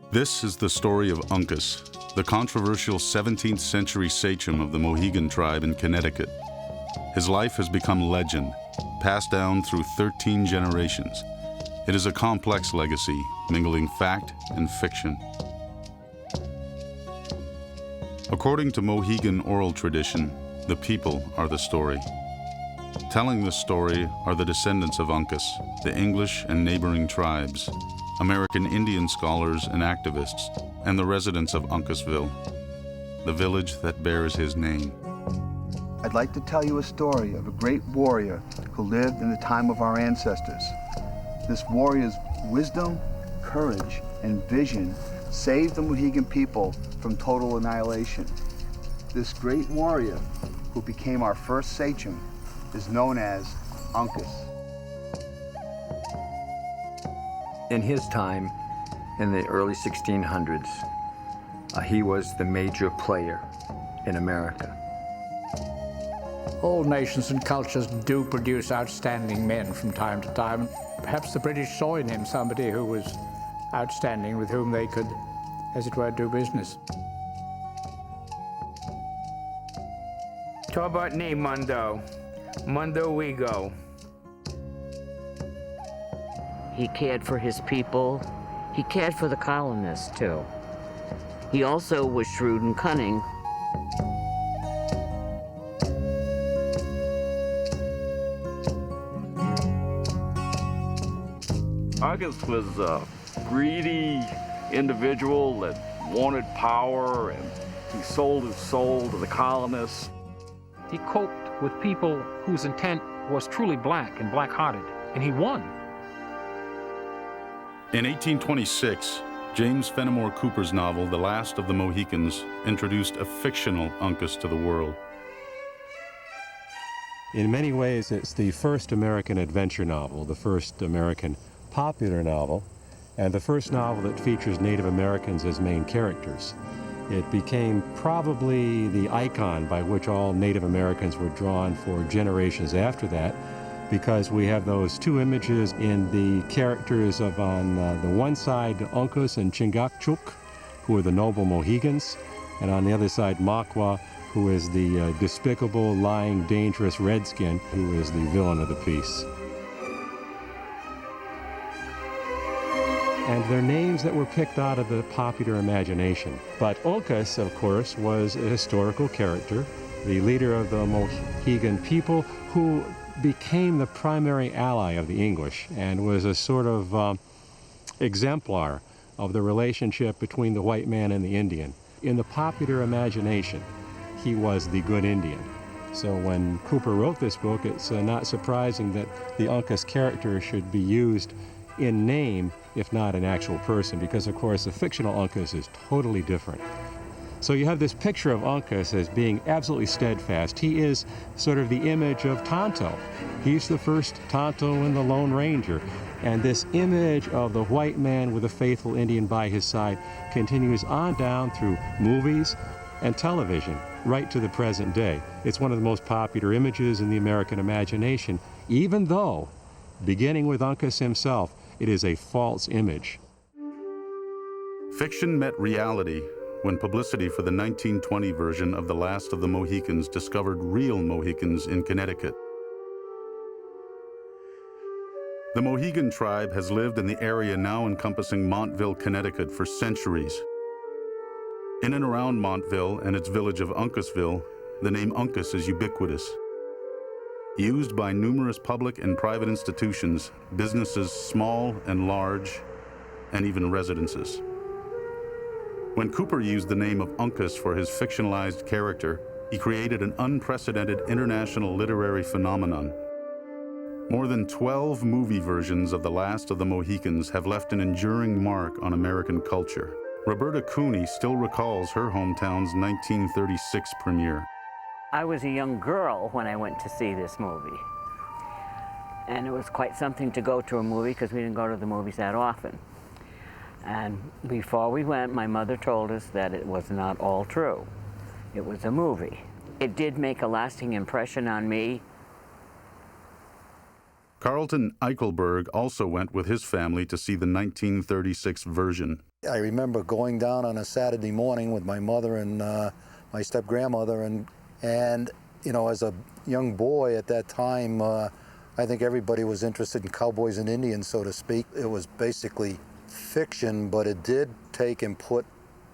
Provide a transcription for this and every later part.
This is the story of Uncus, the controversial 17th century sachem of the Mohegan tribe in Connecticut. His life has become legend, passed down through 13 generations. It is a complex legacy, mingling fact and fiction. According to Mohegan oral tradition, the people are the story. Telling this story are the descendants of Uncus, the English and neighboring tribes, American Indian scholars and activists, and the residents of Uncasville, the village that bears his name. I'd like to tell you a story of a great warrior who lived in the time of our ancestors. This warrior's wisdom, courage, and vision saved the Mohegan people from total annihilation. This great warrior, who became our first sachem, is known as Uncus. In his time, in the early 1600s, he was the major player in America. All nations and cultures do produce outstanding men from time to time. Perhaps the British saw in him somebody who was outstanding, with whom they could, as it were, do business. Talk about name, Mundo. Mundo we go. He cared for his people. He cared for the colonists, too. He also was shrewd and cunning. Uncas was a greedy individual that wanted power, and he sold his soul to the colonists. He coped with people whose intent was truly black and black-hearted, and he won. In 1826, James Fenimore Cooper's novel, The Last of the Mohegans, introduced a fictional Uncas to the world. In many ways, it's the first American adventure novel, the first American popular novel, and the first novel that features Native Americans as main characters. It became probably the icon by which all Native Americans were drawn for generations after that, because we have those two images in the characters of, on the one side, Uncas and Chingachgook, who are the noble Mohegans, and on the other side, Makwa, who is the despicable, lying, dangerous redskin, who is the villain of the piece. And they're names that were picked out of the popular imagination. But Uncas, of course, was a historical character, the leader of the Mohegan people, who became the primary ally of the English and was a sort of exemplar of the relationship between the white man and the Indian. In the popular imagination, he was the good Indian. So when Cooper wrote this book, it's not surprising that the Uncas character should be used in name, if not an actual person, because of course the fictional Uncas is totally different. So you have this picture of Uncas as being absolutely steadfast. He is sort of the image of Tonto. He's the first Tonto and the Lone Ranger. And this image of the white man with a faithful Indian by his side continues on down through movies and television, right to the present day. It's one of the most popular images in the American imagination, even though, beginning with Uncas himself, it is a false image. Fiction met reality when publicity for the 1920 version of The Last of the Mohegans discovered real Mohegans in Connecticut. The Mohegan tribe has lived in the area now encompassing Montville, Connecticut for centuries. In and around Montville and its village of Uncasville, the name Uncas is ubiquitous. Used by numerous public and private institutions, businesses small and large, and even residences. When Cooper used the name of Uncas for his fictionalized character, he created an unprecedented international literary phenomenon. More than 12 movie versions of The Last of the Mohegans have left an enduring mark on American culture. Roberta Cooney still recalls her hometown's 1936 premiere. I was a young girl when I went to see this movie. And it was quite something to go to a movie because we didn't go to the movies that often. And before we went, my mother told us that it was not all true. It was a movie. It did make a lasting impression on me. Carlton Eichelberg also went with his family to see the 1936 version. I remember going down on a Saturday morning with my mother and my step-grandmother, and you know, as a young boy at that time, I think everybody was interested in cowboys and Indians, so to speak. It was basically fiction, but it did take and put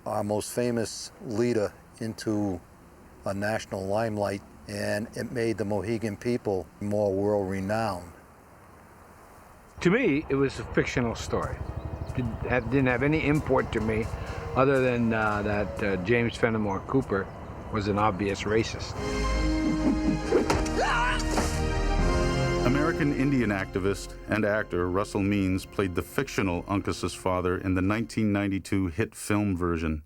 our most famous leader into a national limelight, and it made the Mohegan people more world-renowned. To me, it was a fictional story. Didn't have any import to me other than that James Fenimore Cooper was an obvious racist. American Indian activist and actor Russell Means played the fictional Uncas's father in the 1992 hit film version.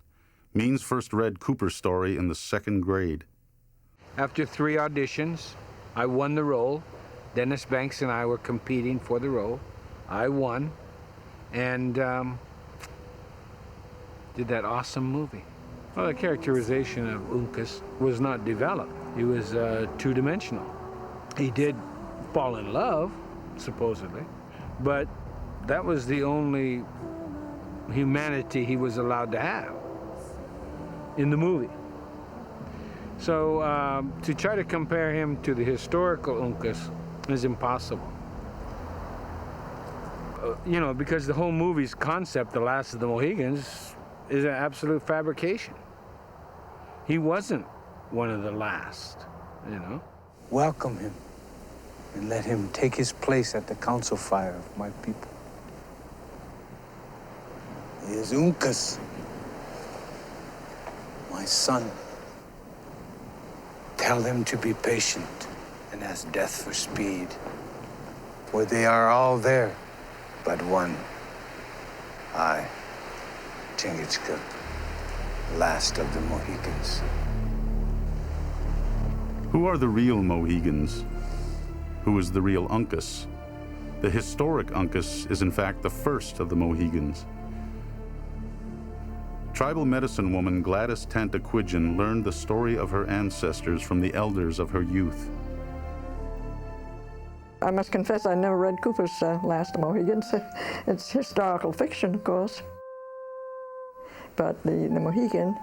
Means first read Cooper's story in the 2nd grade. After 3 auditions, I won the role. Dennis Banks and I were competing for the role. I won, and did that awesome movie. Well, the characterization of Uncas was not developed. He was two-dimensional. He did fall in love, supposedly, but that was the only humanity he was allowed to have in the movie. So to try to compare him to the historical Uncas is impossible. You know, because the whole movie's concept, The Last of the Mohegans, is an absolute fabrication. He wasn't one of the last, you know. Welcome him and let him take his place at the council fire of my people. He is Uncas, my son. Tell them to be patient and ask death for speed, for they are all there but one. I, Chingachgook, last of the Mohegans. Who are the real Mohegans? Who is the real Uncas? The historic Uncas is in fact the first of the Mohegans. Tribal medicine woman Gladys Tantaquidgeon learned the story of her ancestors from the elders of her youth. I must confess I never read Cooper's Last of the Mohegans. It's historical fiction, of course. But the Mohegan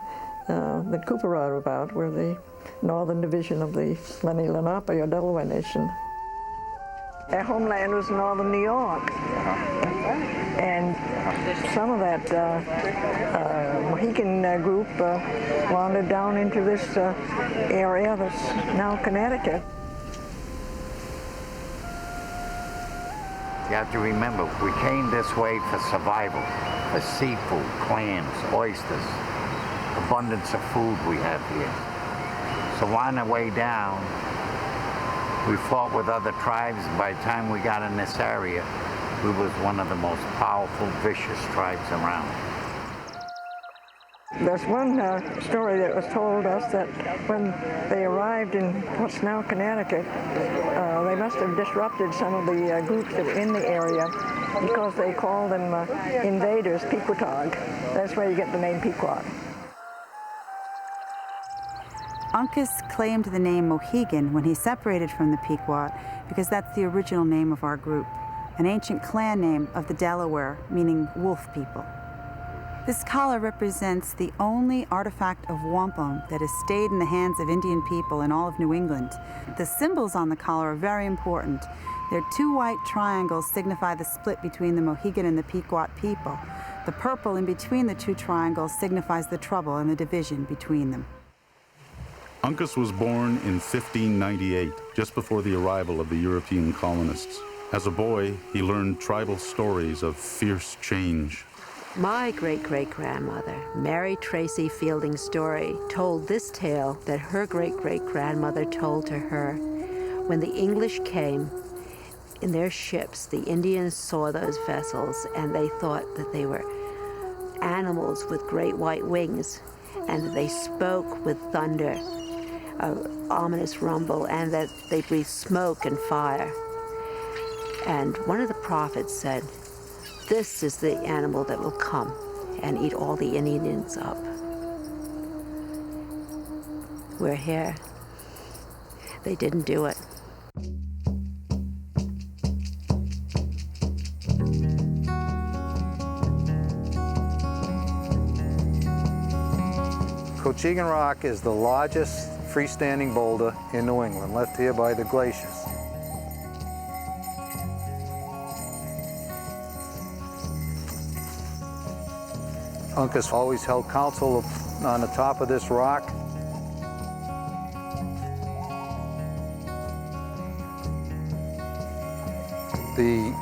that Cooper wrote about were the northern division of the Lenni Lenape or Delaware Nation. Their homeland was northern New York. And some of that Mohegan group wandered down into this area that's now Connecticut. You have to remember, we came this way for survival, for seafood, clams, oysters, abundance of food we have here. So on the way down, we fought with other tribes. By the time we got in this area, we was one of the most powerful, vicious tribes around. There's one story that was told us that when they arrived in what's now Connecticut, they must have disrupted some of the groups that were in the area because they called them invaders, Pequotog. That's where you get the name Pequot. Uncas claimed the name Mohegan when he separated from the Pequot because that's the original name of our group, an ancient clan name of the Delaware, meaning wolf people. This collar represents the only artifact of wampum that has stayed in the hands of Indian people in all of New England. The symbols on the collar are very important. Their 2 white triangles signify the split between the Mohegan and the Pequot people. The purple in between the 2 triangles signifies the trouble and the division between them. Uncas was born in 1598, just before the arrival of the European colonists. As a boy, he learned tribal stories of fierce change. My great-great-grandmother, Mary Tracy Fielding Story, told this tale that her great-great-grandmother told to her. When the English came in their ships, the Indians saw those vessels and they thought that they were animals with great white wings, and that they spoke with thunder, an ominous rumble, and that they breathed smoke and fire. And one of the prophets said, "This is the animal that will come and eat all the Indians up." We're here. They didn't do it. Cochegan Rock is the largest freestanding boulder in New England, left here by the glaciers. Uncas always held council on the top of this rock. The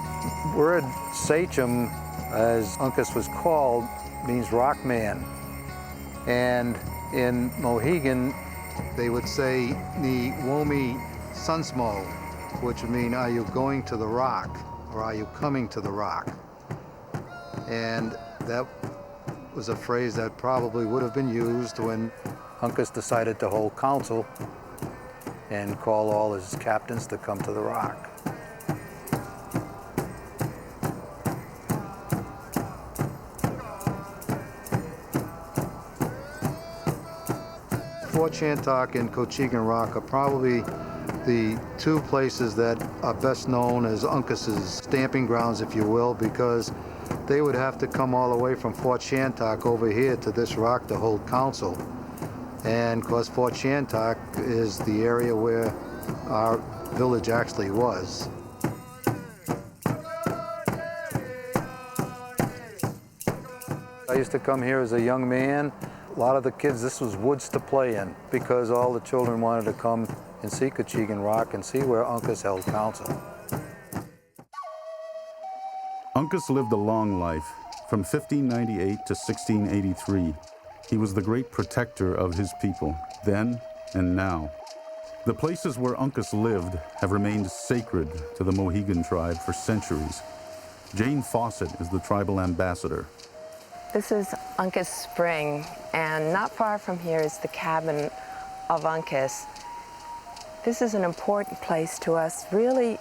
word sachem, as Uncas was called, means rock man. And in Mohegan, they would say, ni womi sunsmo, which would mean, are you going to the rock, or are you coming to the rock? And that was a phrase that probably would have been used when Uncas decided to hold council and call all his captains to come to the rock. Fort Shantok and Cochegan Rock are probably the two places that are best known as Uncas's stamping grounds, if you will, because they would have to come all the way from Fort Shantok over here to this rock to hold council. And of course, Fort Shantok is the area where our village actually was. I used to come here as a young man. A lot of the kids, this was woods to play in because all the children wanted to come and see Cochegan Rock and see where Uncas held council. Uncas lived a long life, from 1598 to 1683. He was the great protector of his people, then and now. The places where Uncas lived have remained sacred to the Mohegan tribe for centuries. Jane Fawcett is the tribal ambassador. This is Uncas Spring, and not far from here is the cabin of Uncas. This is an important place to us, really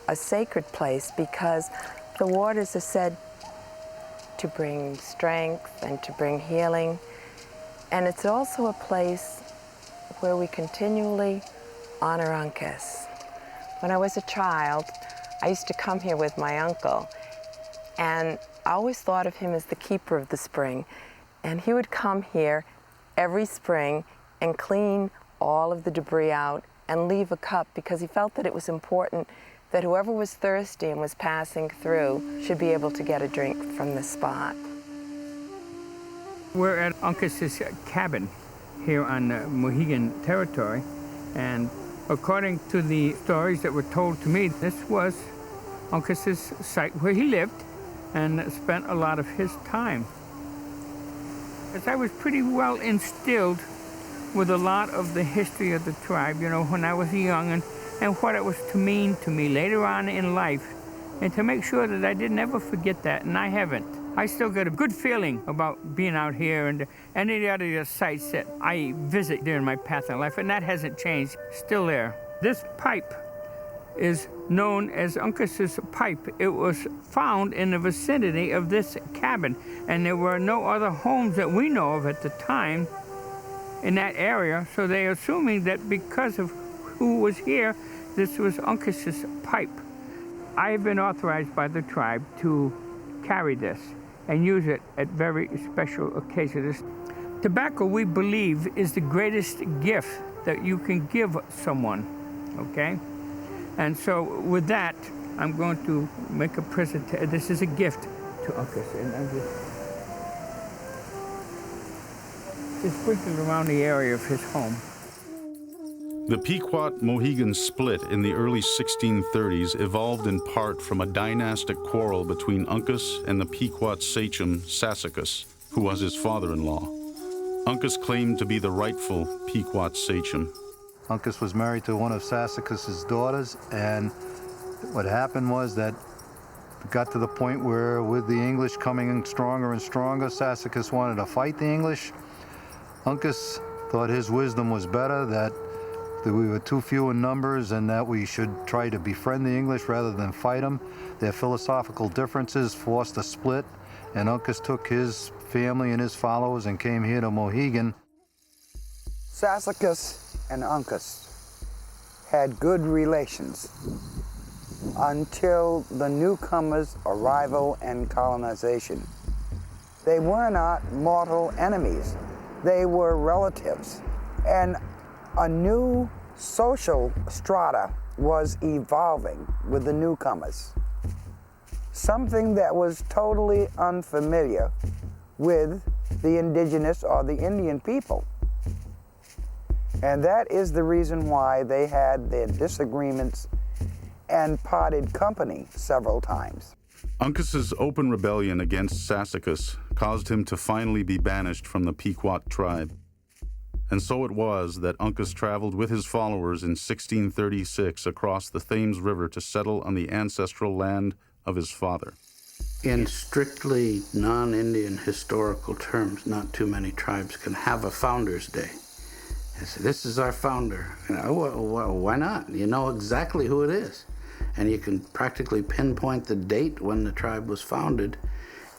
a sacred place, because the waters are said to bring strength and to bring healing. And it's also a place where we continually honor Uncas. When I was a child, I used to come here with my uncle, and I always thought of him as the keeper of the spring. And he would come here every spring and clean all of the debris out and leave a cup, because he felt that it was important that whoever was thirsty and was passing through should be able to get a drink from the spot. We're at Uncas's cabin here on Mohegan territory, and according to the stories that were told to me, this was Uncas's site where he lived and spent a lot of his time. As I was pretty well instilled with a lot of the history of the tribe, you know, when I was young, and what it was to mean to me later on in life, and to make sure that I didn't ever forget that, and I haven't. I still get a good feeling about being out here and any other sites that I visit during my path in life, and that hasn't changed, still there. This pipe is known as Uncas's pipe. It was found in the vicinity of this cabin, and there were no other homes that we know of at the time in that area, so they're assuming that because of who was here, this was Uncas's pipe. I have been authorized by the tribe to carry this and use it at very special occasions. Tobacco, we believe, is the greatest gift that you can give someone, okay? And so with that, I'm going to make a present. This is a gift to Uncas, and I'm just sprinkling around the area of his home. The Pequot-Mohegan split in the early 1630s evolved in part from a dynastic quarrel between Uncas and the Pequot sachem Sassacus, who was his father-in-law. Uncas claimed to be the rightful Pequot sachem. Uncas was married to one of Sassacus's daughters, and what happened was that it got to the point where, with the English coming in stronger and stronger, Sassacus wanted to fight the English. Uncas thought his wisdom was better, that we were too few in numbers and that we should try to befriend the English rather than fight them. Their philosophical differences forced a split, and Uncas took his family and his followers and came here to Mohegan. Sassacus and Uncas had good relations until the newcomers' arrival and colonization. They were not mortal enemies. They were relatives. And a new social strata was evolving with the newcomers. Something that was totally unfamiliar with the indigenous or the Indian people. And that is the reason why they had their disagreements and parted company several times. Uncas's open rebellion against Sassacus caused him to finally be banished from the Pequot tribe. And so it was that Uncas traveled with his followers in 1636 across the Thames River to settle on the ancestral land of his father. In strictly non-Indian historical terms, not too many tribes can have a Founder's Day. They say, this is our founder. Well, why not? You know exactly who it is. And you can practically pinpoint the date when the tribe was founded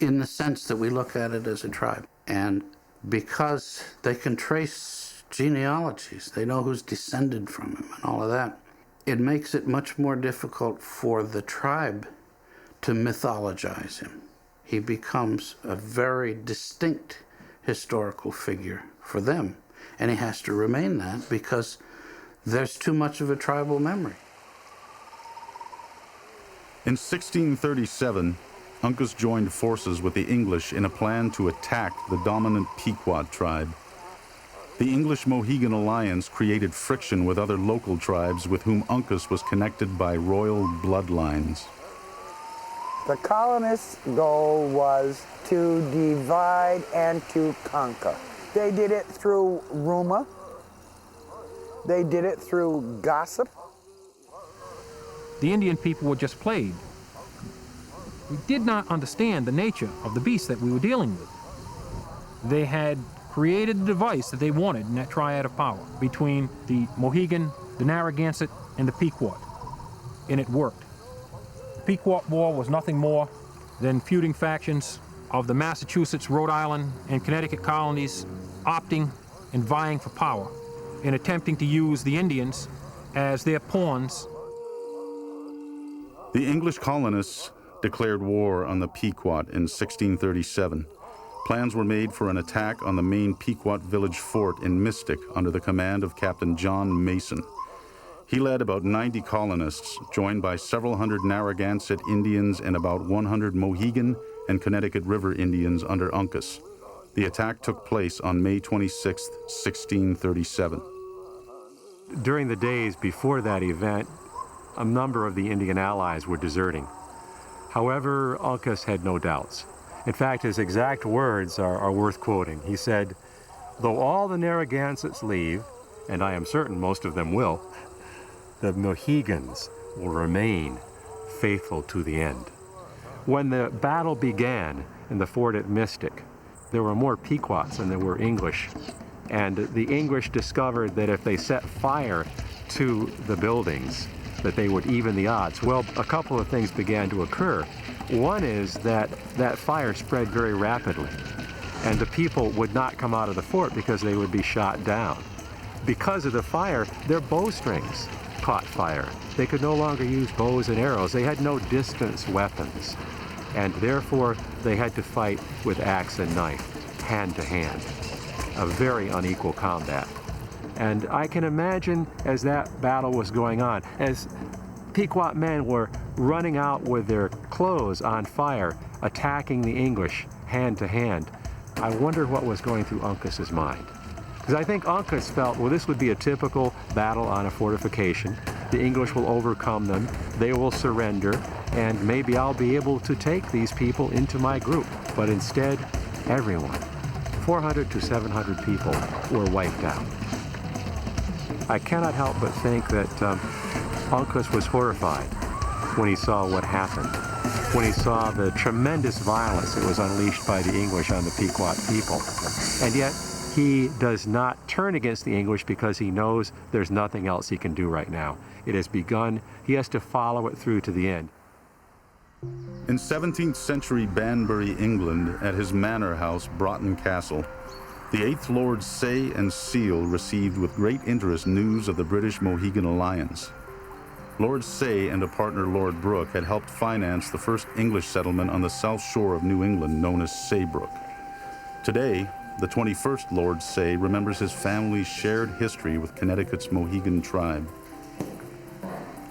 in the sense that we look at it as a tribe. And because they can trace genealogies, they know who's descended from him and all of that, it makes it much more difficult for the tribe to mythologize him. He becomes a very distinct historical figure for them. And he has to remain that because there's too much of a tribal memory. In 1637, Uncas joined forces with the English in a plan to attack the dominant Pequot tribe. The English-Mohegan alliance created friction with other local tribes with whom Uncas was connected by royal bloodlines. The colonists' goal was to divide and to conquer. They did it through rumor. They did it through gossip. The Indian people were just played. We did not understand the nature of the beast that we were dealing with. They had created the device that they wanted in that triad of power between the Mohegan, the Narragansett, and the Pequot, and it worked. The Pequot War was nothing more than feuding factions of the Massachusetts, Rhode Island, and Connecticut colonies opting and vying for power and attempting to use the Indians as their pawns. The English colonists declared war on the Pequot in 1637. Plans were made for an attack on the main Pequot village fort in Mystic under the command of Captain John Mason. He led about 90 colonists, joined by several hundred Narragansett Indians and about 100 Mohegan and Connecticut River Indians under Uncas. The attack took place on May 26, 1637. During the days before that event, a number of the Indian allies were deserting. However, Uncas had no doubts. In fact, his exact words are worth quoting. He said, "Though all the Narragansetts leave, and I am certain most of them will, the Mohegans will remain faithful to the end." When the battle began in the fort at Mystic, there were more Pequots than there were English. And the English discovered that if they set fire to the buildings, that they would even the odds. Well, a couple of things began to occur. One is that that fire spread very rapidly, and the people would not come out of the fort because they would be shot down. Because of the fire, their bowstrings caught fire. They could no longer use bows and arrows. They had no distance weapons, and therefore they had to fight with axe and knife, hand to hand. A very unequal combat. And I can imagine as that battle was going on, as Pequot men were running out with their clothes on fire, attacking the English hand to hand, I wonder what was going through Uncas's mind. Because I think Uncas felt, well, this would be a typical battle on a fortification. The English will overcome them, they will surrender, and maybe I'll be able to take these people into my group. But instead, everyone, 400 to 700 people, were wiped out. I cannot help but think that Uncas was horrified when he saw what happened, when he saw the tremendous violence that was unleashed by the English on the Pequot people. And yet, he does not turn against the English because he knows there's nothing else he can do right now. It has begun. He has to follow it through to the end. In 17th century Banbury, England, at his manor house, Broughton Castle, the 8th Lord Say and Seal received with great interest news of the British Mohegan alliance. Lord Say and a partner, Lord Brooke, had helped finance the first English settlement on the south shore of New England known as Saybrook. Today, the 21st Lord Say remembers his family's shared history with Connecticut's Mohegan tribe.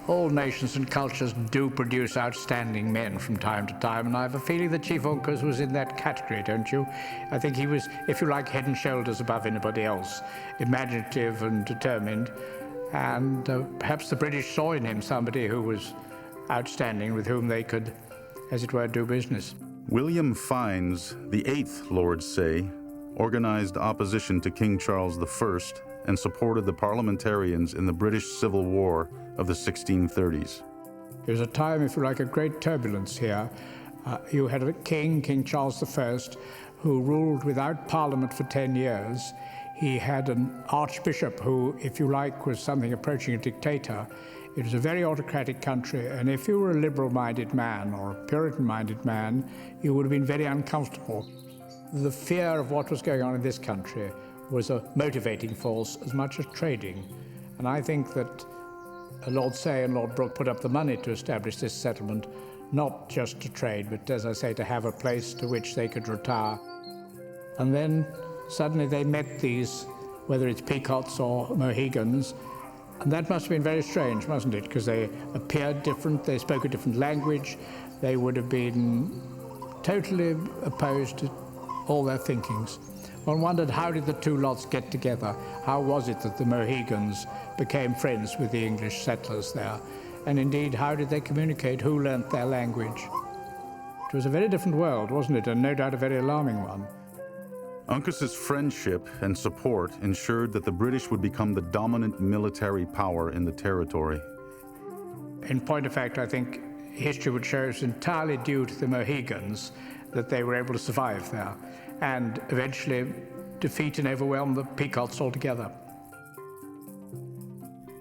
All nations and cultures do produce outstanding men from time to time, and I have a feeling that Chief Uncas was in that category, don't you? I think he was, if you like, head and shoulders above anybody else, imaginative and determined, and perhaps the British saw in him somebody who was outstanding, with whom they could, as it were, do business. William Fiennes, the 8th Lord Say, organized opposition to King Charles I and supported the parliamentarians in the British Civil War of the 1630s. There was a time, if you like, of great turbulence here. You had a king, King Charles I, who ruled without parliament for 10 years. He had an archbishop who, if you like, was something approaching a dictator. It was a very autocratic country, and if you were a liberal-minded man or a Puritan-minded man, you would have been very uncomfortable. The fear of what was going on in this country was a motivating force as much as trading. And I think that Lord Say and Lord Brooke put up the money to establish this settlement, not just to trade, but, as I say, to have a place to which they could retire. And then suddenly they met these, whether it's Pequots or Mohegans, and that must have been very strange, mustn't it? Because they appeared different, they spoke a different language, they would have been totally opposed to all their thinkings. One wondered, how did the two lots get together? How was it that the Mohegans became friends with the English settlers there? And indeed, how did they communicate? Who learnt their language? It was a very different world, wasn't it? And no doubt a very alarming one. Uncas's friendship and support ensured that the British would become the dominant military power in the territory. In point of fact, I think history would show it's entirely due to the Mohegans that they were able to survive there and eventually defeat and overwhelm the Pequots altogether.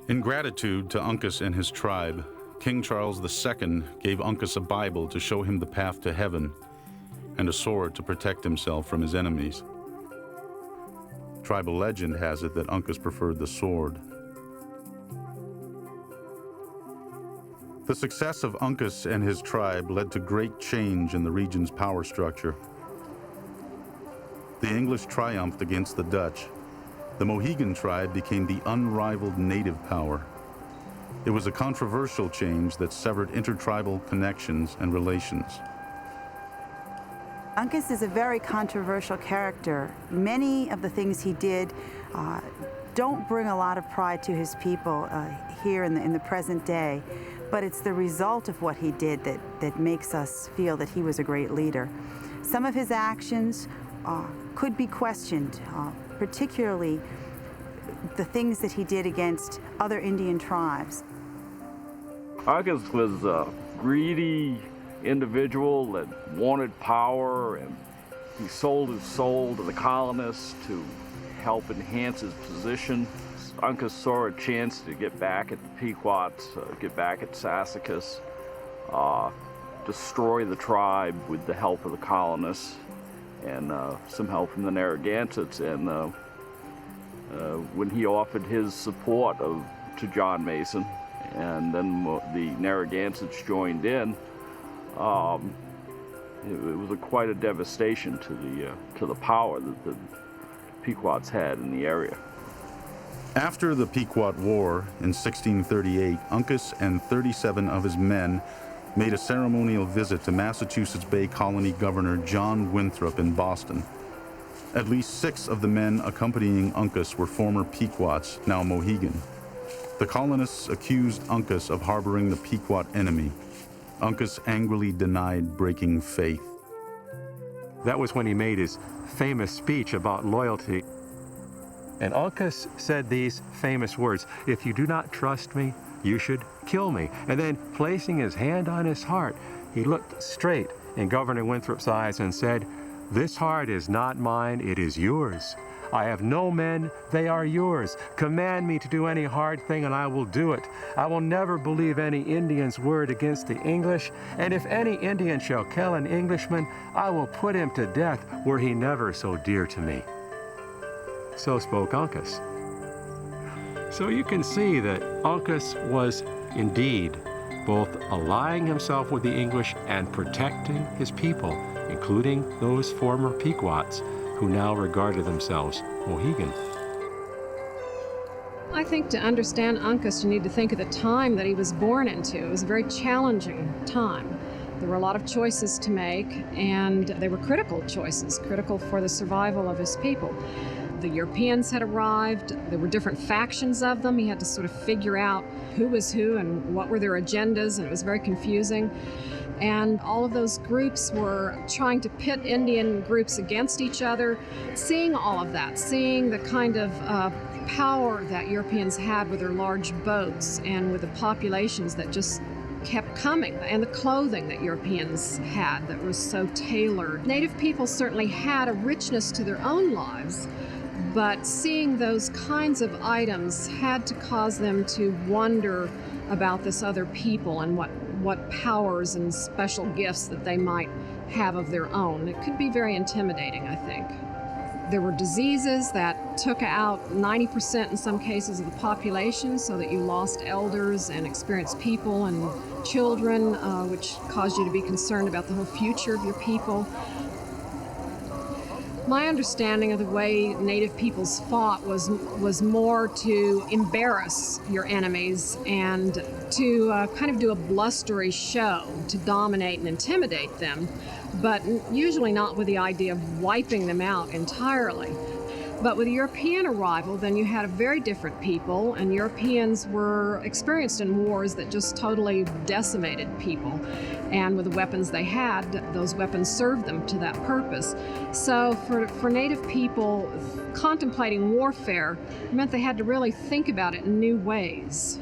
In gratitude to Uncas and his tribe, King Charles II gave Uncas a Bible to show him the path to heaven and a sword to protect himself from his enemies. Tribal legend has it that Uncas preferred the sword. The success of Uncas and his tribe led to great change in the region's power structure. The English triumphed against the Dutch. The Mohegan tribe became the unrivaled native power. It was a controversial change that severed intertribal connections and relations. Uncas is a very controversial character. Many of the things he did don't bring a lot of pride to his people here in the present day, but it's the result of what he did that makes us feel that he was a great leader. Some of his actions could be questioned, particularly the things that he did against other Indian tribes. Uncas was a greedy individual that wanted power, and he sold his soul to the colonists to help enhance his position. Uncas saw a chance to get back at the Pequots, get back at Sassacus, destroy the tribe with the help of the colonists and some help from the Narragansetts. And when he offered his support to John Mason, and then the Narragansetts joined in, it was quite a devastation to the power that the Pequots had in the area. After the Pequot War in 1638, Uncas and 37 of his men made a ceremonial visit to Massachusetts Bay Colony Governor John Winthrop in Boston. At least 6 of the men accompanying Uncas were former Pequots, now Mohegan. The colonists accused Uncas of harboring the Pequot enemy. Uncas angrily denied breaking faith. That was when he made his famous speech about loyalty. And Uncas said these famous words, "If you do not trust me, you should kill me." And then, placing his hand on his heart, he looked straight in Governor Winthrop's eyes and said, "This heart is not mine, it is yours. I have no men, they are yours. Command me to do any hard thing and I will do it. I will never believe any Indian's word against the English, and if any Indian shall kill an Englishman, I will put him to death were he never so dear to me." So spoke Uncas. So you can see that Uncas was indeed both allying himself with the English and protecting his people, including those former Pequots who now regarded themselves Mohegan. I think to understand Uncas, you need to think of the time that he was born into. It was a very challenging time. There were a lot of choices to make, and they were critical choices, critical for the survival of his people. The Europeans had arrived. There were different factions of them. He had to sort of figure out who was who and what were their agendas, and it was very confusing. And all of those groups were trying to pit Indian groups against each other. Seeing all of that, seeing the kind of power that Europeans had with their large boats and with the populations that just kept coming, and the clothing that Europeans had that was so tailored. Native people certainly had a richness to their own lives, but seeing those kinds of items had to cause them to wonder about this other people and what powers and special gifts that they might have of their own. It could be very intimidating, I think. There were diseases that took out 90% in some cases of the population, so that you lost elders and experienced people and children, which caused you to be concerned about the whole future of your people. My understanding of the way Native peoples fought was more to embarrass your enemies and to kind of do a blustery show to dominate and intimidate them, but usually not with the idea of wiping them out entirely. But with European arrival, then you had a very different people, and Europeans were experienced in wars that just totally decimated people. And with the weapons they had, those weapons served them to that purpose. So for Native people, contemplating warfare meant they had to really think about it in new ways.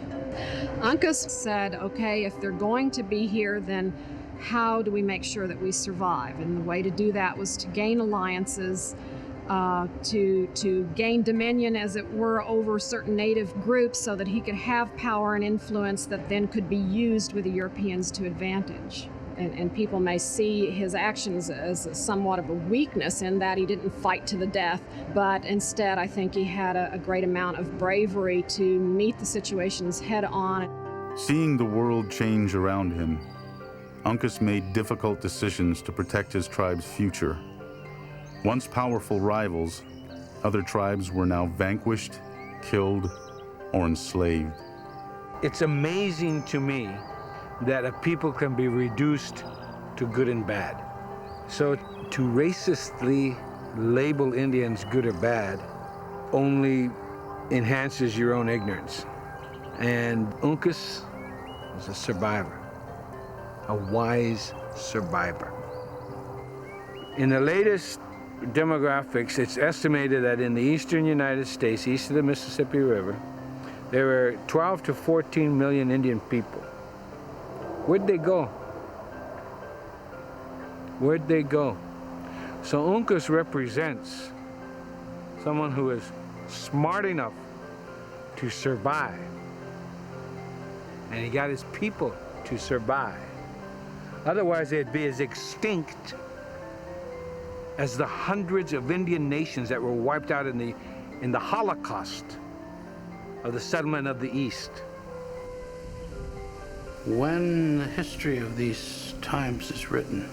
Uncas said, okay, if they're going to be here, then how do we make sure that we survive? And the way to do that was to gain alliances, to gain dominion, as it were, over certain native groups so that he could have power and influence that then could be used with the Europeans to advantage. And people may see his actions as somewhat of a weakness in that he didn't fight to the death, but instead I think he had a great amount of bravery to meet the situations head on. Seeing the world change around him, Uncas made difficult decisions to protect his tribe's future. Once powerful rivals, other tribes were now vanquished, killed, or enslaved. It's amazing to me that a people can be reduced to good and bad. So to racistly label Indians good or bad only enhances your own ignorance. And Uncas was a survivor, a wise survivor. In the latest demographics, it's estimated that in the eastern United States, east of the Mississippi River, there were 12 to 14 million Indian people. Where'd they go? Where'd they go? So Uncas represents someone who is smart enough to survive. And he got his people to survive. Otherwise, they'd be as extinct as the hundreds of Indian nations that were wiped out in the Holocaust of the settlement of the East. When the history of these times is written,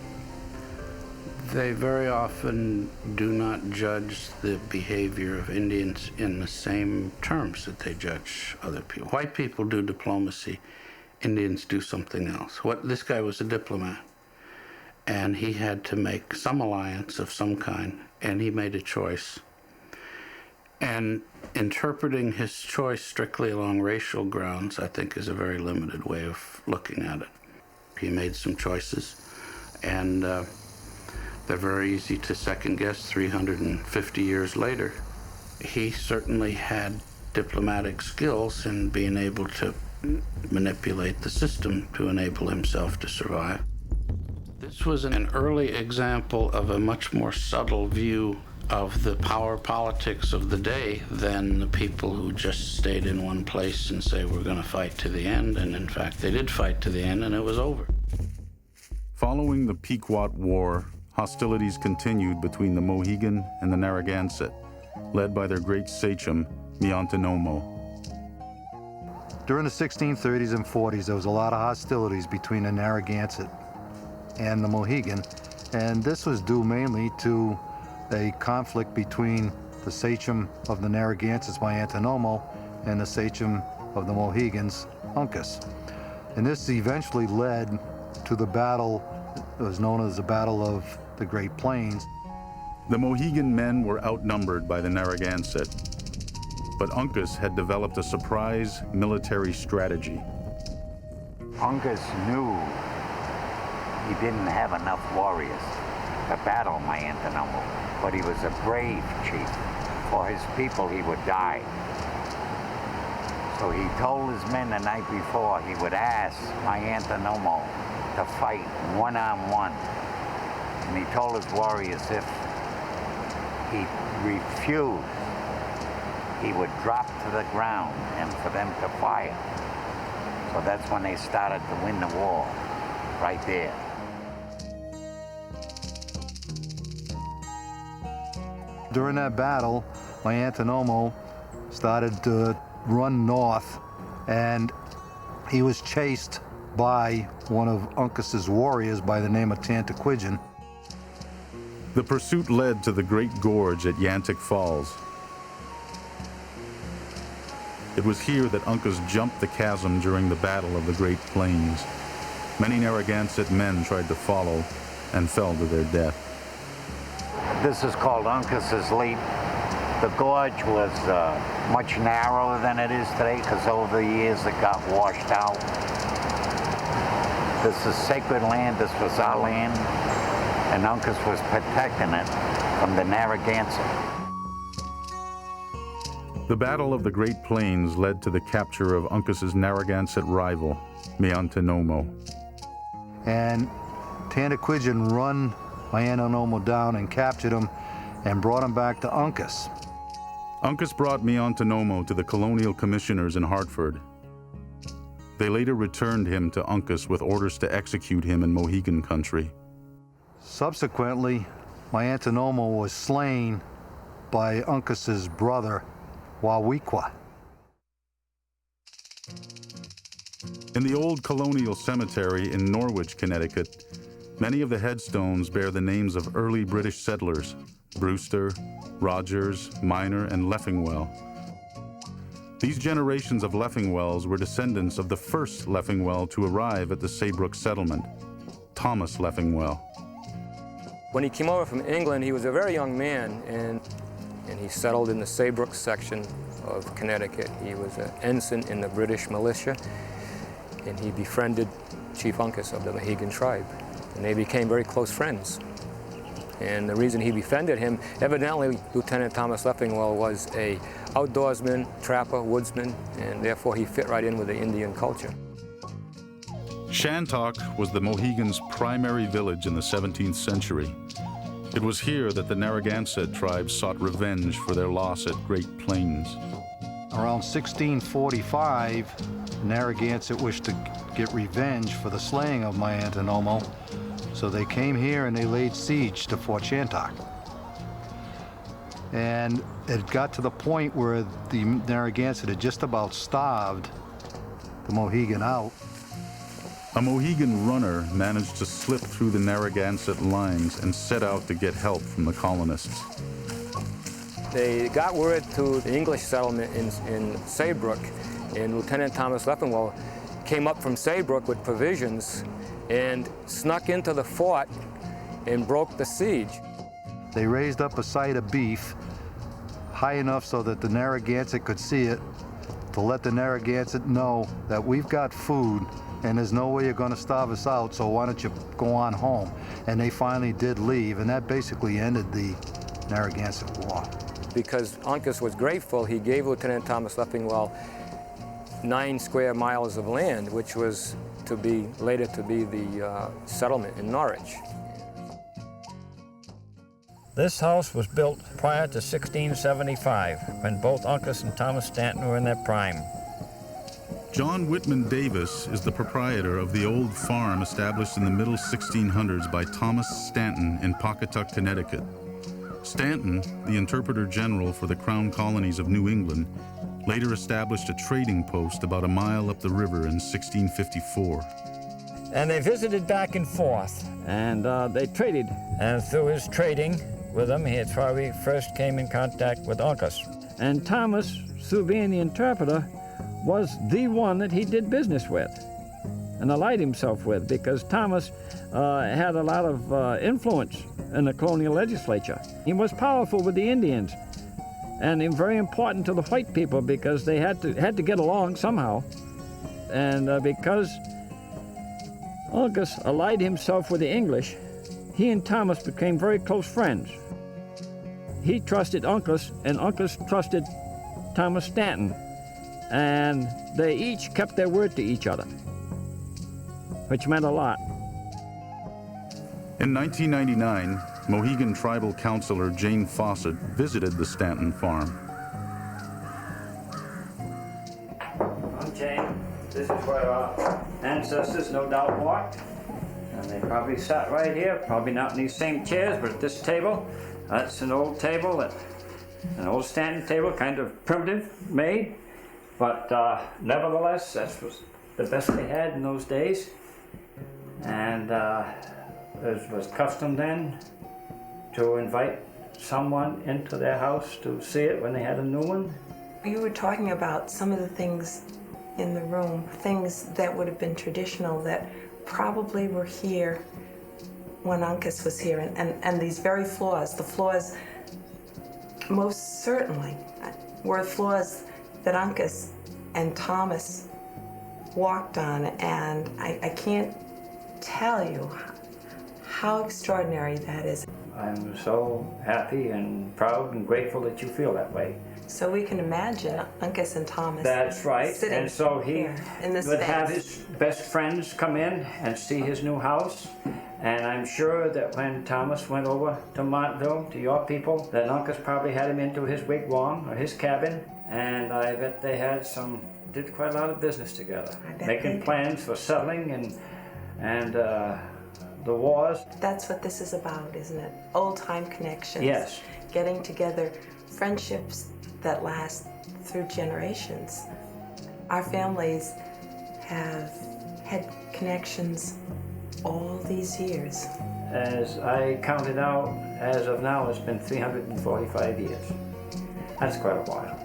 they very often do not judge the behavior of Indians in the same terms that they judge other people. White people do diplomacy, Indians do something else. This guy was a diplomat, and he had to make some alliance of some kind, and he made a choice. And interpreting his choice strictly along racial grounds, I think, is a very limited way of looking at it. He made some choices, and they're very easy to second guess 350 years later. He certainly had diplomatic skills in being able to manipulate the system to enable himself to survive. This was an early example of a much more subtle view of the power politics of the day than the people who just stayed in one place and say, we're going to fight to the end. And in fact, they did fight to the end, and it was over. Following the Pequot War, hostilities continued between the Mohegan and the Narragansett, led by their great sachem, Miantinomo. During the 1630s and 40s, there was a lot of hostilities between the Narragansett and the Mohegan, and this was due mainly to a conflict between the sachem of the Narragansetts by Antonomo and the sachem of the Mohegans, Uncus. And this eventually led to the battle that was known as the Battle of the Great Plains. The Mohegan men were outnumbered by the Narragansett, but Uncas had developed a surprise military strategy. Uncas knew he didn't have enough warriors to battle my Antonomo, but he was a brave chief. For his people, he would die. So he told his men the night before he would ask my Antonomo to fight one-on-one. And he told his warriors if he refused, he would drop to the ground and for them to fire. So that's when they started to win the war, right there. During that battle, my Antonomo started to run north, and he was chased by one of Uncas's warriors by the name of Tantaquidgeon. The pursuit led to the Great Gorge at Yantic Falls. It was here that Uncas jumped the chasm during the Battle of the Great Plains. Many Narragansett men tried to follow and fell to their death. This is called Uncas's Leap. The gorge was much narrower than it is today because over the years it got washed out. This is sacred land. This was our land, and Uncas was protecting it from the Narragansett. The Battle of the Great Plains led to the capture of Uncas's Narragansett rival, Antonomo. And Tantaquidgeon run my Antonomo down and captured him and brought him back to Uncas. Uncas brought Antonomo to the colonial commissioners in Hartford. They later returned him to Uncas with orders to execute him in Mohegan country. Subsequently, my Antonomo was slain by Uncas's brother, Wawequa. In the old colonial cemetery in Norwich, Connecticut, many of the headstones bear the names of early British settlers: Brewster, Rogers, Minor, and Leffingwell. These generations of Leffingwells were descendants of the first Leffingwell to arrive at the Saybrook settlement, Thomas Leffingwell. When he came over from England, he was a very young man, and he settled in the Saybrook section of Connecticut. He was an ensign in the British militia, and he befriended Chief Uncas of the Mohegan tribe, and they became very close friends. And the reason he befriended him, evidently Lieutenant Thomas Leffingwell was a outdoorsman, trapper, woodsman, and therefore he fit right in with the Indian culture. Shantok was the Mohegans' primary village in the 17th century. It was here that the Narragansett tribe sought revenge for their loss at Great Plains. Around 1645, Narragansett wished to get revenge for the slaying of my Antonomo, so they came here and they laid siege to Fort Shantok. And it got to the point where the Narragansett had just about starved the Mohegan out. A Mohegan runner managed to slip through the Narragansett lines and set out to get help from the colonists. They got word to the English settlement in Saybrook, and Lieutenant Thomas Leffingwell came up from Saybrook with provisions and snuck into the fort and broke the siege. They raised up a side of beef high enough so that the Narragansett could see it, to let the Narragansett know that we've got food and there's no way you're going to starve us out, so why don't you go on home? And they finally did leave, and that basically ended the Narragansett War. Because Uncas was grateful, he gave Lieutenant Thomas Leffingwell 9 square miles of land, which was to be later to be the settlement in Norwich. This house was built prior to 1675, when both Uncas and Thomas Stanton were in their prime. John Whitman Davis is the proprietor of the old farm established in the middle 1600s by Thomas Stanton in Pawcatuck, Connecticut. Stanton, the interpreter general for the Crown colonies of New England, later established a trading post about a mile up the river in 1654. And they visited back and forth, and they traded. And through his trading, with him. It's why we first came in contact with Uncas. And Thomas, through being the interpreter, was the one that he did business with and allied himself with, because Thomas had a lot of influence in the colonial legislature. He was powerful with the Indians, and very important to the white people because they had to get along somehow. And because Uncas allied himself with the English, he and Thomas became very close friends. He trusted Uncas, and Uncas trusted Thomas Stanton, and they each kept their word to each other, which meant a lot. In 1999, Mohegan tribal councilor Jane Fawcett visited the Stanton farm. I'm Jane. This is where our ancestors no doubt walked, and they probably sat right here, probably not in these same chairs, but at this table. That's an old table, an old Stanton table, kind of primitive made, but nevertheless, that was the best they had in those days. And it was custom then to invite someone into their house to see it when they had a new one. You were talking about some of the things in the room, things that would have been traditional that probably were here when Uncas was here, and these very floors, the floors most certainly were floors that Uncas and Thomas walked on, and I can't tell you how extraordinary that is. I'm so happy and proud and grateful that you feel that way. So we can imagine Uncas and Thomas. That's right. Sitting and so he here in this would space. have his best friends come in and see his new house. And I'm sure that when Thomas went over to Montville, to your people, that Uncas probably had him into his wigwam or his cabin. And I bet they did quite a lot of business together, making plans for settling and the wars. That's what this is about, isn't it? Old-time connections. Yes. Getting together, friendships that last through generations. Our families have had connections all these years. As I counted out, as of now, it's been 345 years. That's quite a while.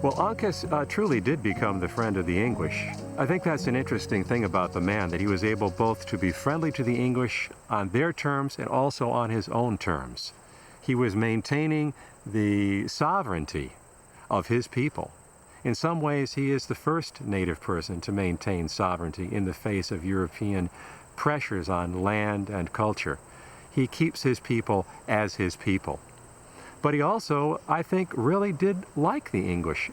Well, Uncas truly did become the friend of the English. I think that's an interesting thing about the man, that he was able both to be friendly to the English on their terms and also on his own terms. He was maintaining the sovereignty of his people. In some ways, he is the first native person to maintain sovereignty in the face of European pressures on land and culture. He keeps his people as his people. But he also, I think, really did like the English.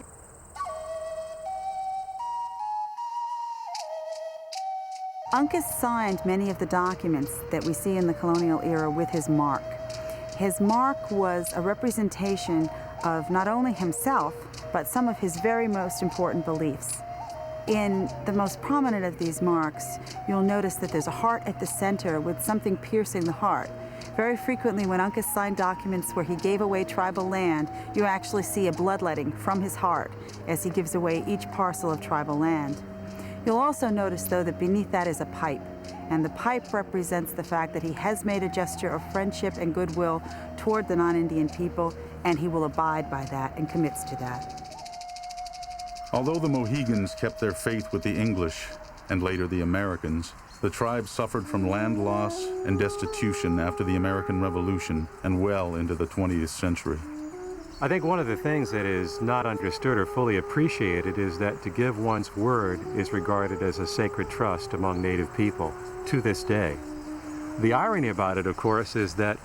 Uncas signed many of the documents that we see in the colonial era with his mark. His mark was a representation of not only himself, but some of his very most important beliefs. In the most prominent of these marks, you'll notice that there's a heart at the center with something piercing the heart. Very frequently, when Uncas signed documents where he gave away tribal land, you actually see a bloodletting from his heart as he gives away each parcel of tribal land. You'll also notice, though, that beneath that is a pipe, and the pipe represents the fact that he has made a gesture of friendship and goodwill toward the non-Indian people, and he will abide by that and commits to that. Although the Mohegans kept their faith with the English, and later the Americans, the tribe suffered from land loss and destitution after the American Revolution and well into the 20th century. I think one of the things that is not understood or fully appreciated is that to give one's word is regarded as a sacred trust among Native people to this day. The irony about it, of course, is that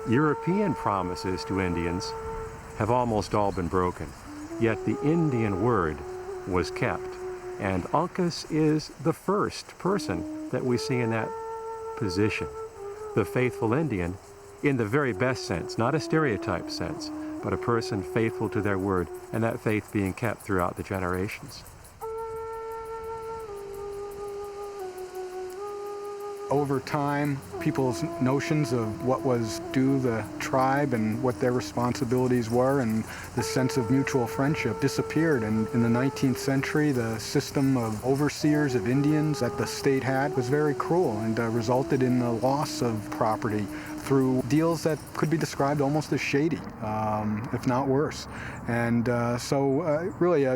European promises to Indians have almost all been broken, yet the Indian word was kept. And Uncas is the first person that we see in that position, the faithful Indian in the very best sense, not a stereotype sense, but a person faithful to their word, and that faith being kept throughout the generations. over time, people's notions of what was due the tribe and what their responsibilities were, and the sense of mutual friendship disappeared. And in the 19th century, the system of overseers of Indians that the state had was very cruel and resulted in the loss of property through deals that could be described almost as shady, if not worse. And really,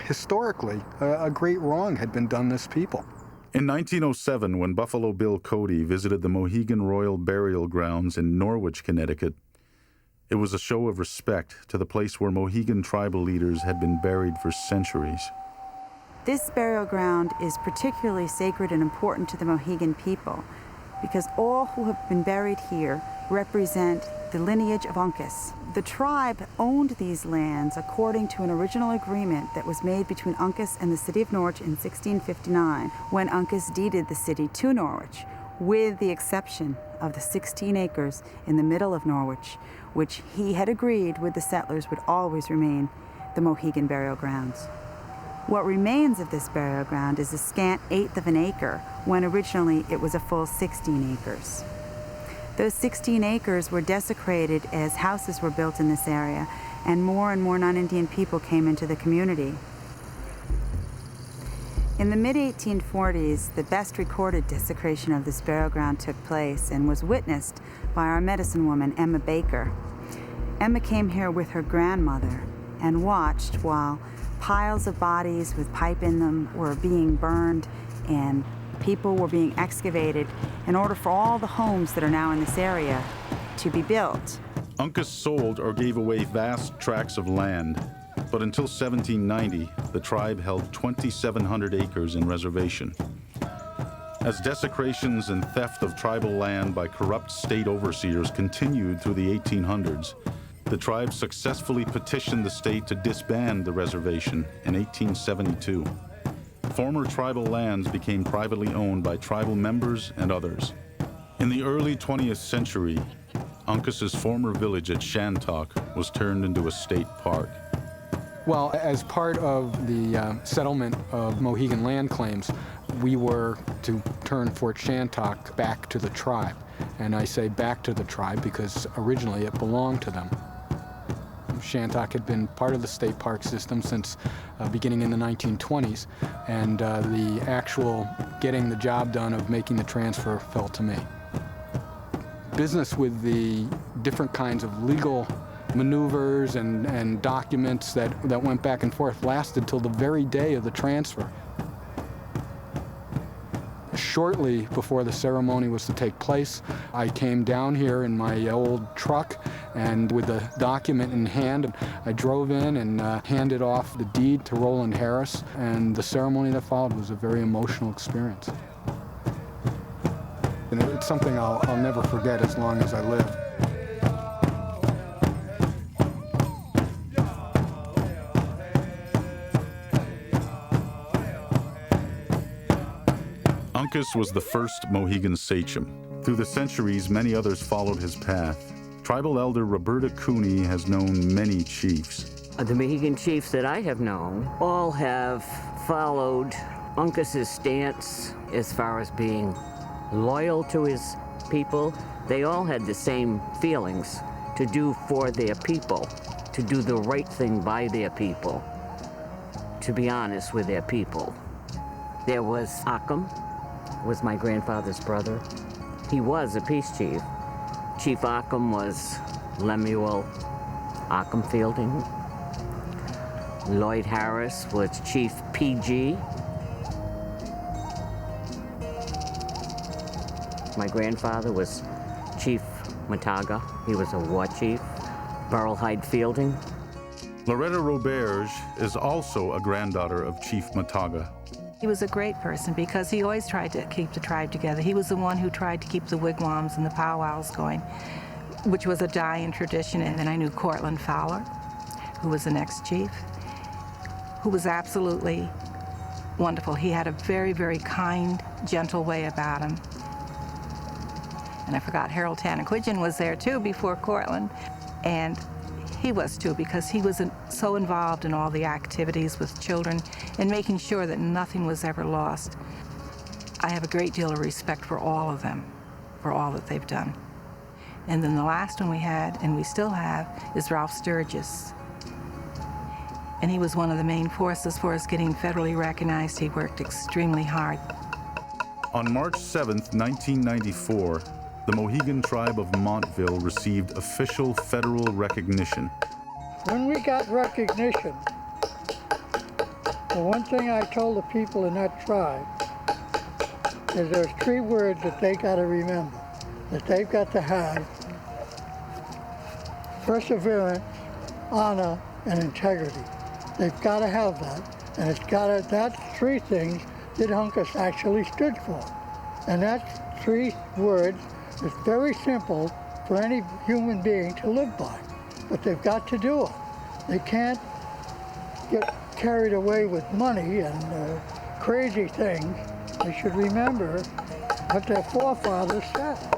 historically, a great wrong had been done this people. In 1907, when Buffalo Bill Cody visited the Mohegan Royal Burial Grounds in Norwich, Connecticut, it was a show of respect to the place where Mohegan tribal leaders had been buried for centuries. This burial ground is particularly sacred and important to the Mohegan people because all who have been buried here represent the lineage of Uncas. The tribe owned these lands according to an original agreement that was made between Uncas and the city of Norwich in 1659, when Uncas deeded the city to Norwich, with the exception of the 16 acres in the middle of Norwich, which he had agreed with the settlers would always remain the Mohegan burial grounds. What remains of this burial ground is a scant eighth of an acre, when originally it was a full 16 acres. Those 16 acres were desecrated as houses were built in this area, and more non-Indian people came into the community. In the mid-1840s, the best recorded desecration of this burial ground took place and was witnessed by our medicine woman, Emma Baker. Emma came here with her grandmother and watched while piles of bodies with pipe in them were being burned and people were being excavated in order for all the homes that are now in this area to be built. Uncas sold or gave away vast tracts of land, but until 1790, the tribe held 2,700 acres in reservation. As desecrations and theft of tribal land by corrupt state overseers continued through the 1800s, the tribe successfully petitioned the state to disband the reservation in 1872. Former tribal lands became privately owned by tribal members and others. In the early 20th century, Uncas's former village at Shantok was turned into a state park. Well, as part of the settlement of Mohegan land claims, we were to turn Fort Shantok back to the tribe. And I say back to the tribe because originally it belonged to them. Shantok had been part of the state park system since beginning in the 1920s, and the actual getting the job done of making the transfer fell to me. Business with the different kinds of legal maneuvers and documents that went back and forth lasted till the very day of the transfer. Shortly before the ceremony was to take place, I came down here in my old truck and with the document in hand, I drove in and handed off the deed to Roland Harris, and the ceremony that followed was a very emotional experience. And it's something I'll never forget as long as I live. Uncas was the first Mohegan sachem. Through the centuries, many others followed his path. Tribal elder Roberta Cooney has known many chiefs. The Mohegan chiefs that I have known all have followed Uncas's stance as far as being loyal to his people. They all had the same feelings to do for their people, to do the right thing by their people, to be honest with their people. There was Sachem, was my grandfather's brother. He was a peace chief. Chief Sachem was Lemuel Sachem Fielding. Lloyd Harris was Chief PG. My grandfather was Chief Mataga. He was a war chief. Burl Hyde Fielding. Loretta Roberge is also a granddaughter of Chief Mataga. He was a great person because he always tried to keep the tribe together. He was the one who tried to keep the wigwams and the powwows going, which was a dying tradition. And then I knew Cortland Fowler, who was the next chief, who was absolutely wonderful. He had a very, very kind, gentle way about him. And I forgot Harold Tanaquidgeon was there too before Cortland. And he was too, because he was so involved in all the activities with children and making sure that nothing was ever lost. I have a great deal of respect for all of them, for all that they've done. And then the last one we had, and we still have, is Ralph Sturgis. And he was one of the main forces for us getting federally recognized. He worked extremely hard. On March 7th, 1994, the Mohegan tribe of Montville received official federal recognition. When we got recognition, the one thing I told the people in that tribe is there's 3 words that they got to remember, that they've got to have: perseverance, honor, and integrity. They've got to have that, and it's got to, that's 3 things that Uncas actually stood for. And that's 3 words. It's very simple for any human being to live by, but they've got to do it. They can't get carried away with money and crazy things. They should remember what their forefathers said.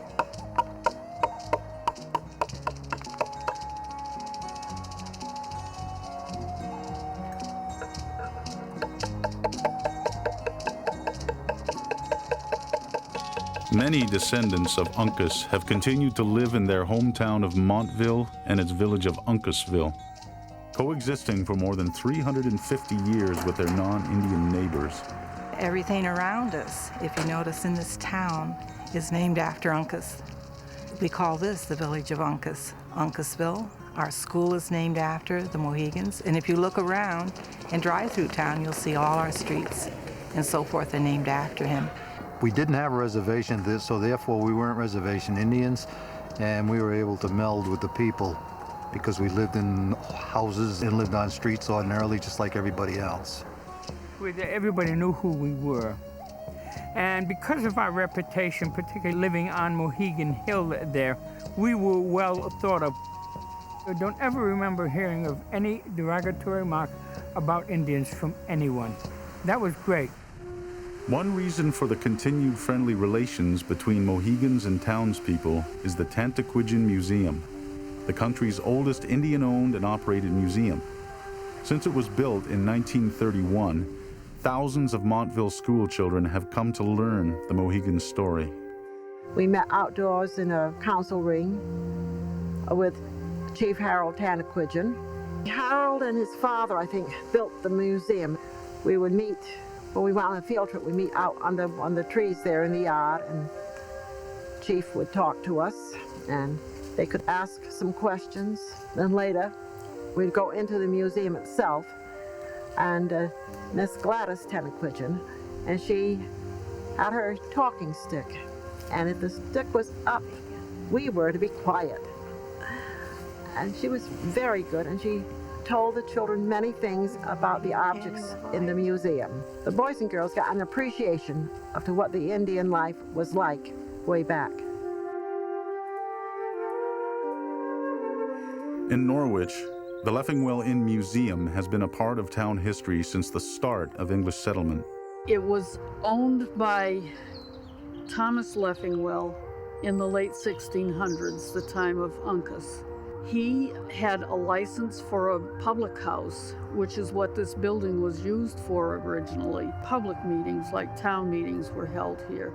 Many descendants of Uncas have continued to live in their hometown of Montville and its village of Uncasville, coexisting for more than 350 years with their non-Indian neighbors. Everything around us, if you notice in this town, is named after Uncas. We call this the village of Uncas, Uncasville. Our school is named after the Mohegans. And if you look around and drive through town, you'll see all our streets and so forth are named after him. We didn't have a reservation, so therefore we weren't reservation Indians, and we were able to meld with the people because we lived in houses and lived on streets ordinarily just like everybody else. Everybody knew who we were. And because of our reputation, particularly living on Mohegan Hill there, we were well thought of. I don't ever remember hearing of any derogatory remark about Indians from anyone. That was great. One reason for the continued friendly relations between Mohegans and townspeople is the Tantaquidgeon Museum, the country's oldest Indian-owned and operated museum. Since it was built in 1931, thousands of Montville school children have come to learn the Mohegan story. We met outdoors in a council ring with Chief Harold Tantaquidgeon. Harold and his father, I think, built the museum. We would meet. When we went on a field trip, we'd meet out on the trees there in the yard, and Chief would talk to us, and they could ask some questions. Then later, we'd go into the museum itself, and Miss Gladys Tantaquidgeon, and she had her talking stick, and if the stick was up, we were to be quiet. And she was very good, and she told the children many things about the objects in the museum. The boys and girls got an appreciation of what the Indian life was like way back. In Norwich, the Leffingwell Inn Museum has been a part of town history since the start of English settlement. It was owned by Thomas Leffingwell in the late 1600s, the time of Uncas. He had a license for a public house, which is what this building was used for originally. Public meetings, like town meetings, were held here.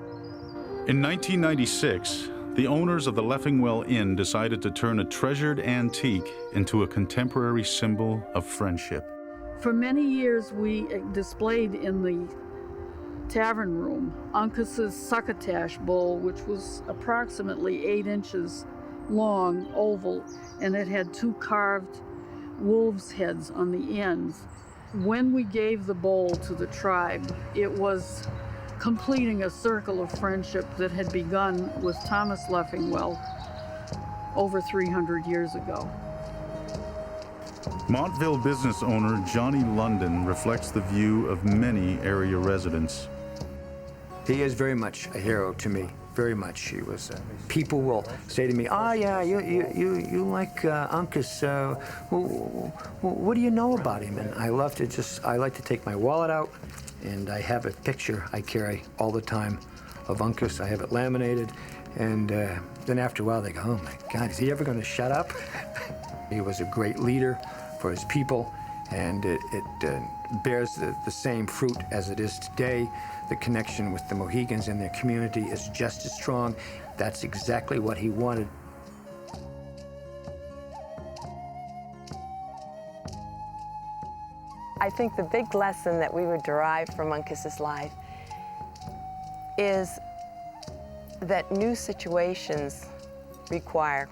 In 1996, the owners of the Leffingwell Inn decided to turn a treasured antique into a contemporary symbol of friendship. For many years, we displayed in the tavern room Uncas's succotash bowl, which was approximately 8 inches long, oval, and it had 2 carved wolves' heads on the ends. When we gave the bowl to the tribe, it was completing a circle of friendship that had begun with Thomas Leffingwell over 300 years ago. Montville business owner Johnny London reflects the view of many area residents. He is very much a hero to me. Very much. He was. People will say to me, "Oh yeah, you like Uncas? What do you know about him?" And I like to take my wallet out, and I have a picture I carry all the time of Uncas. I have it laminated, and then after a while they go, "Oh my God, is he ever going to shut up?" He was a great leader for his people, and it bears the same fruit as it is today. The connection with the Mohegans and their community is just as strong. That's exactly what he wanted. I think the big lesson that we would derive from Uncas's life is that new situations require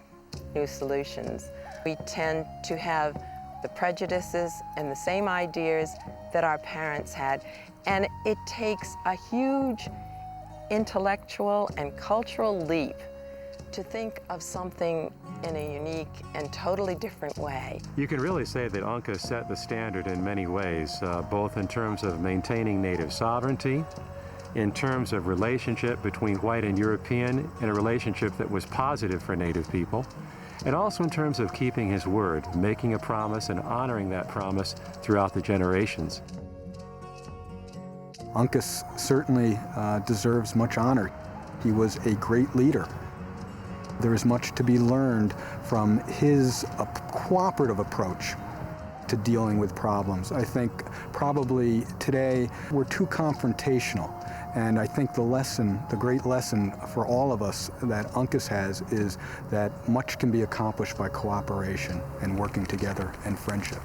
new solutions. We tend to have the prejudices and the same ideas that our parents had, and it takes a huge intellectual and cultural leap to think of something in a unique and totally different way. You can really say that Uncas set the standard in many ways, both in terms of maintaining native sovereignty, in terms of relationship between white and European, and a relationship that was positive for native people, and also in terms of keeping his word, making a promise and honoring that promise throughout the generations. Uncas certainly deserves much honor. He was a great leader. There is much to be learned from his cooperative approach to dealing with problems. I think probably today we're too confrontational, and I think the great lesson for all of us that Uncas has is that much can be accomplished by cooperation and working together and friendship.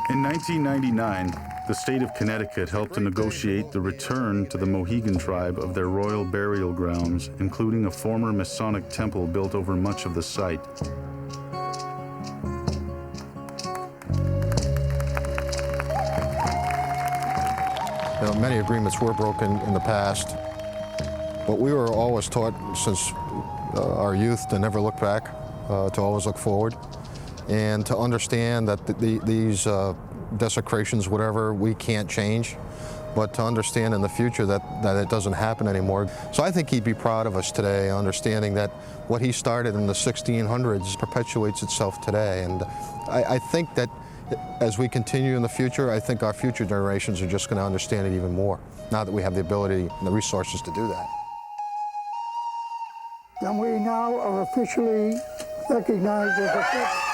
In 1999, the state of Connecticut helped to negotiate the return to the Mohegan tribe of their royal burial grounds, including a former Masonic temple built over much of the site. Many agreements were broken in the past, but we were always taught since our youth to never look back, to always look forward, and to understand that these desecrations, whatever, we can't change, but to understand in the future that it doesn't happen anymore. So I think he'd be proud of us today, understanding that what he started in the 1600s perpetuates itself today. And I think that as we continue in the future, I think our future generations are just going to understand it even more, now that we have the ability and the resources to do that. And we now are officially recognized as a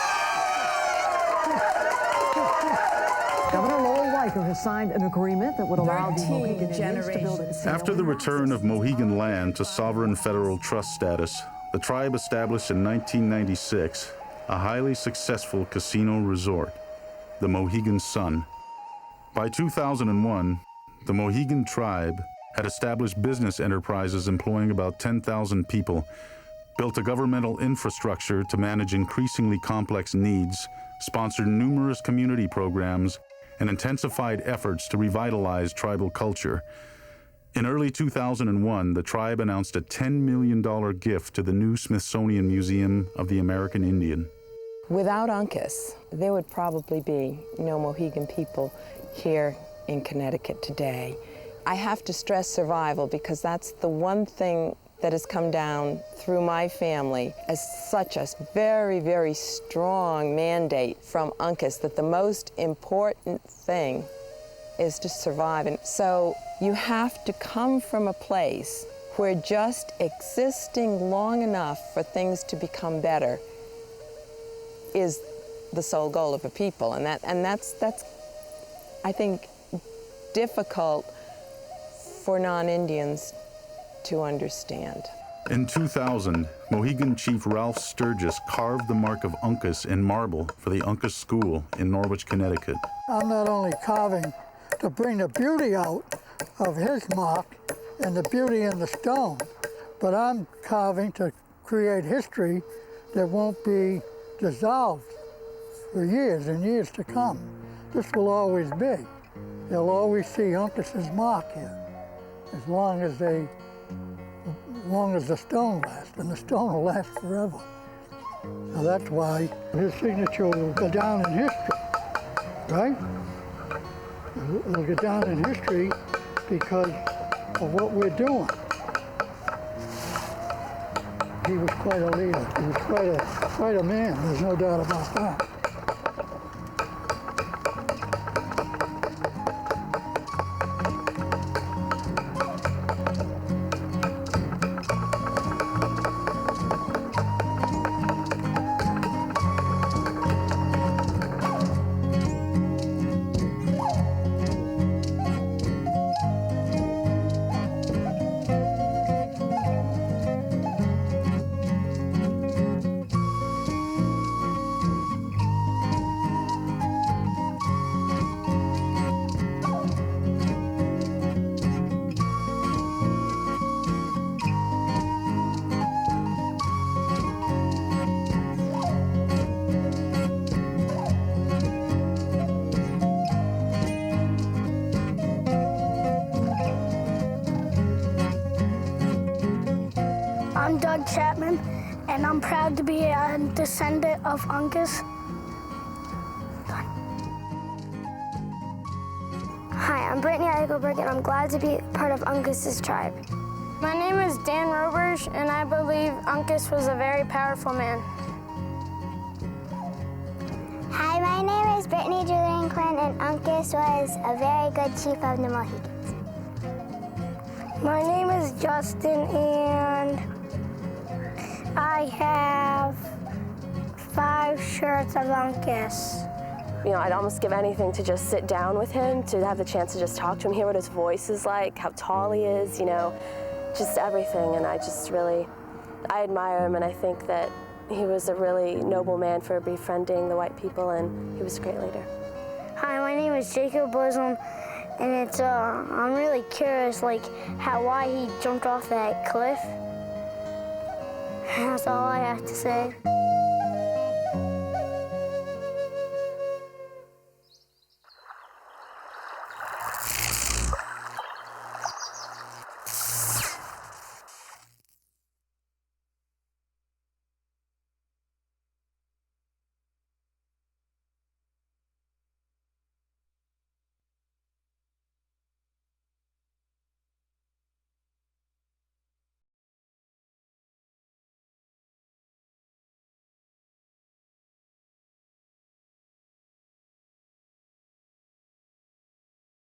Governor Lowell Weicker has signed an agreement that would allow the Mohegan Indians to build a casino. After the return of Mohegan land to sovereign federal trust status, the tribe established in 1996 a highly successful casino resort, the Mohegan Sun. By 2001, the Mohegan tribe had established business enterprises employing about 10,000 people, built a governmental infrastructure to manage increasingly complex needs, sponsored numerous community programs, and intensified efforts to revitalize tribal culture. In early 2001, the tribe announced a $10 million gift to the new Smithsonian Museum of the American Indian. Without Uncas, there would probably be no Mohegan people here in Connecticut today. I have to stress survival because that's the one thing that has come down through my family as such a very, very strong mandate from Uncas that the most important thing is to survive. And so you have to come from a place where just existing long enough for things to become better is the sole goal of a people. And that's I think, difficult for non-Indians to understand. In 2000, Mohegan Chief Ralph Sturgis carved the Mark of Uncas in marble for the Uncas School in Norwich, Connecticut. I'm not only carving to bring the beauty out of his mark and the beauty in the stone, but I'm carving to create history that won't be dissolved for years and years to come. This will always be. They'll always see Uncas's mark here, as long as the stone lasts, and the stone will last forever. So that's why his signature will go down in history, right? It'll go down in history because of what we're doing. He was quite a leader. He was quite a man. There's no doubt about that. Doug Chapman, and I'm proud to be a descendant of Uncas. Hi, I'm Brittany Eichelberg, and I'm glad to be part of Uncas's tribe. My name is Dan Roberge, and I believe Uncas was a very powerful man. Hi, my name is Brittany Julian Quinn, and Uncas was a very good chief of the Mohegans. My name is Justin, and I have 5 shirts of Uncas. You know, I'd almost give anything to just sit down with him, to have the chance to just talk to him, hear what his voice is like, how tall he is, you know, just everything. And I admire him, and I think that he was a really noble man for befriending the white people, and he was a great leader. Hi, my name is Jacob Bosom, and I'm really curious, like, why he jumped off that cliff. That's all I have to say.